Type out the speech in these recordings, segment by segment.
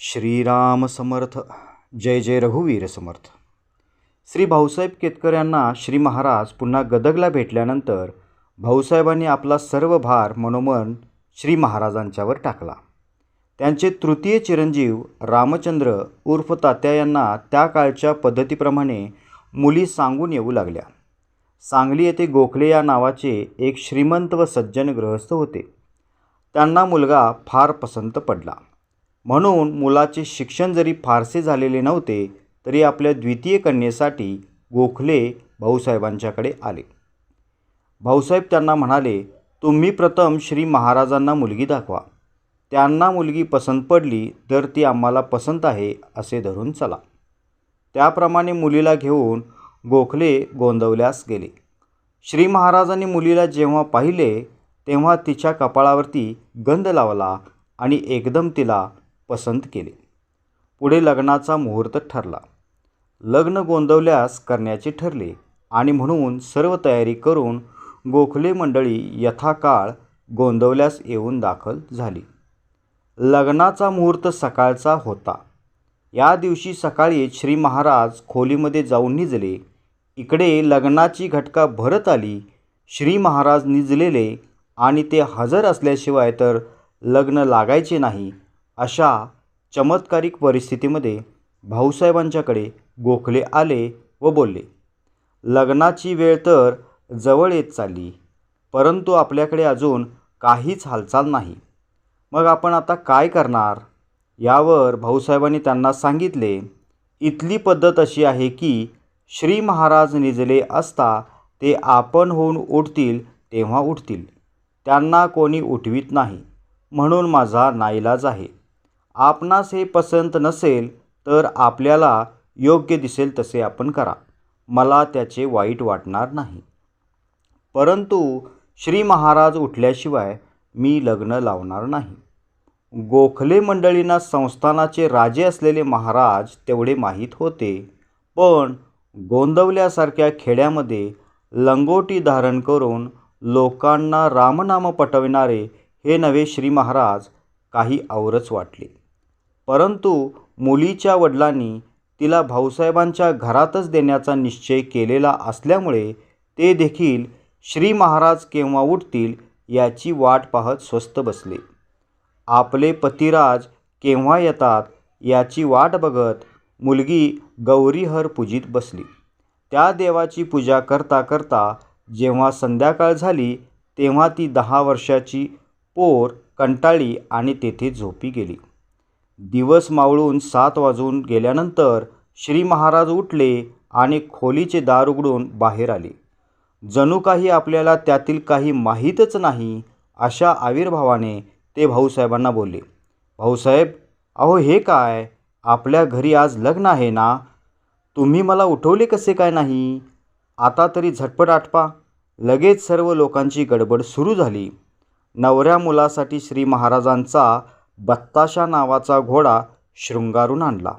श्रीराम समर्थ. जय जय रघुवीर समर्थ. श्री भाऊसाहेब केतकर यांना श्री महाराज पुन्हा गदगला भेटल्यानंतर भाऊसाहेबांनी आपला सर्व भार मनोमन श्री महाराजांच्यावर टाकला. त्यांचे तृतीय चिरंजीव रामचंद्र उर्फ तात्या यांना त्या काळच्या पद्धतीप्रमाणे मुली सांगून येऊ लागल्या. सांगली येथे गोखले या नावाचे एक श्रीमंत व सज्जन गृहस्थ होते. त्यांना मुलगा फार पसंत पडला. म्हणून मुलाचे शिक्षण जरी फारसे झालेले नव्हते तरी आपल्या द्वितीय कन्येसाठी गोखले भाऊसाहेबांच्याकडे आले. भाऊसाहेब त्यांना म्हणाले, तुम्ही प्रथम श्री महाराजांना मुलगी दाखवा. त्यांना मुलगी पसंत पडली तर ती आम्हाला पसंत आहे असे धरून चला. त्याप्रमाणे मुलीला घेऊन गोखले गोंदवल्यास गेले. श्री महाराजांनी मुलीला जेव्हा पाहिले तेव्हा तिच्या कपाळावरती गंध लावला आणि एकदम तिला पसंत केले. पुढे लग्नाचा मुहूर्त ठरला. लग्न गोंदवल्यास करण्याचे ठरले आणि म्हणून सर्व तयारी करून गोखले मंडळी यथाकाळ गोंदवल्यास येऊन दाखल झाली. लग्नाचा मुहूर्त सकाळचा होता. या दिवशी सकाळी श्री महाराज खोलीमध्ये जाऊन निजले. इकडे लग्नाची घटका भरत आली. श्री महाराज निजलेले आणि ते हजर असल्याशिवाय तर लग्न लागायचे नाही. अशा चमत्कारिक परिस्थितीमध्ये भाऊसाहेबांच्याकडे गोखले आले व बोलले, लग्नाची वेळ तर जवळ येत चालली, परंतु आपल्याकडे अजून काहीच हालचाल नाही. मग आपण आता काय करणार? यावर भाऊसाहेबांनी त्यांना सांगितले, इथली पद्धत अशी आहे की श्री महाराज निजले असता ते आपण होऊन उठतील तेव्हा उठतील. त्यांना कोणी उठवीत नाही, म्हणून माझा नाईलाज आहे. आपणास हे पसंत नसेल तर आपल्याला योग्य दिसेल तसे आपण करा. मला त्याचे वाईट वाटणार नाही. परंतु श्री महाराज उठल्याशिवाय मी लग्न लावणार नाही. गोखले मंडळींना संस्थानाचे राजे असलेले महाराज तेवढे माहीत होते. पण गोंदवल्यासारख्या खेड्यामध्ये लंगोटी धारण करून लोकांना रामनाम पटविणारे हे नवे श्री महाराज काही औरच वाटले. परंतु मुलीच्या वडिलांनी तिला भाऊसाहेबांच्या घरातच देण्याचा निश्चय केलेला असल्यामुळे ते देखील श्री महाराज केव्हा उठतील याची वाट पाहत स्वस्थ बसले. आपले पतिराज केव्हा येतात याची वाट बघत मुलगी गौरीहर पूजित बसली. त्या देवाची पूजा करता करता जेव्हा संध्याकाळ झाली तेव्हा ती 10 वर्षाची पोर कंटाळली आणि तेथे झोपी गेली. दिवस मावळून 7 वाजून गेल्यानंतर श्री महाराज उठले आणि खोलीचे दार उघडून बाहेर आले. जणू काही आपल्याला त्यातील काही माहीतच नाही अशा आविर्भावाने ते भाऊसाहेबांना बोलले, भाऊसाहेब, अहो हे काय? आपल्या घरी आज लग्न आहे ना? तुम्ही मला उठवले कसे काय नाही? आता तरी झटपट आटपा. लगेच सर्व लोकांची गडबड सुरू झाली. नवऱ्या मुलासाठी श्री महाराजांचा बत्ताशा नावाचा घोडा शृंगारून आणला.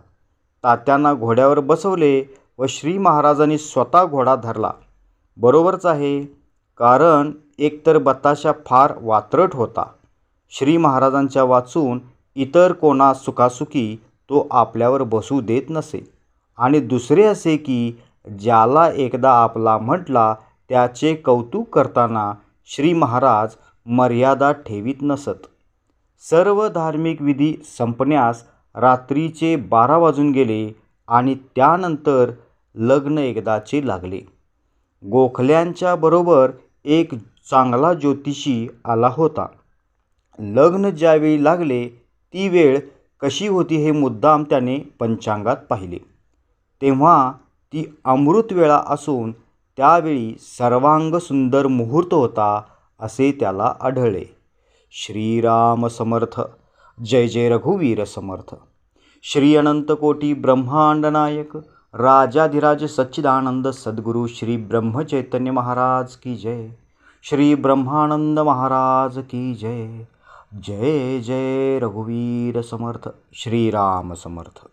तात्यांना घोड्यावर बसवले व श्री महाराजांनी स्वतः घोडा धरला. बरोबरच आहे, कारण एकतर बत्ताशा फार वात्रट होता. श्री महाराजांच्या वाचून इतर कोणा सुखासुखी तो आपल्यावर बसू देत नसे. आणि दुसरे असे की ज्याला एकदा आपला म्हटला त्याचे कौतुक करताना श्री महाराज मर्यादा ठेवीत नसत. सर्व धार्मिक विधी संपण्यास रात्रीचे 12 वाजून गेले आणि त्यानंतर लग्न एकदाचे लागले. गोखल्यांच्या बरोबर एक चांगला ज्योतिषी आला होता. लग्न ज्यावेळी लागले ती वेळ कशी होती हे मुद्दाम त्याने पंचांगात पाहिले. तेव्हा ती अमृत वेळा असून त्यावेळी सर्वांग सुंदर मुहूर्त होता असे त्याला आढळले. श्रीराम समर्थ. जय जय रघुवीर समर्थ. श्री अनंतकोटी ब्रह्मांड नायक राजाधिराज सच्चिदानंद सद्गुरु श्री ब्रह्मचैतन्य महाराज की जय. श्री ब्रह्मानंद महाराज की जय. जय जय रघुवीर समर्थ. श्रीराम समर्थ.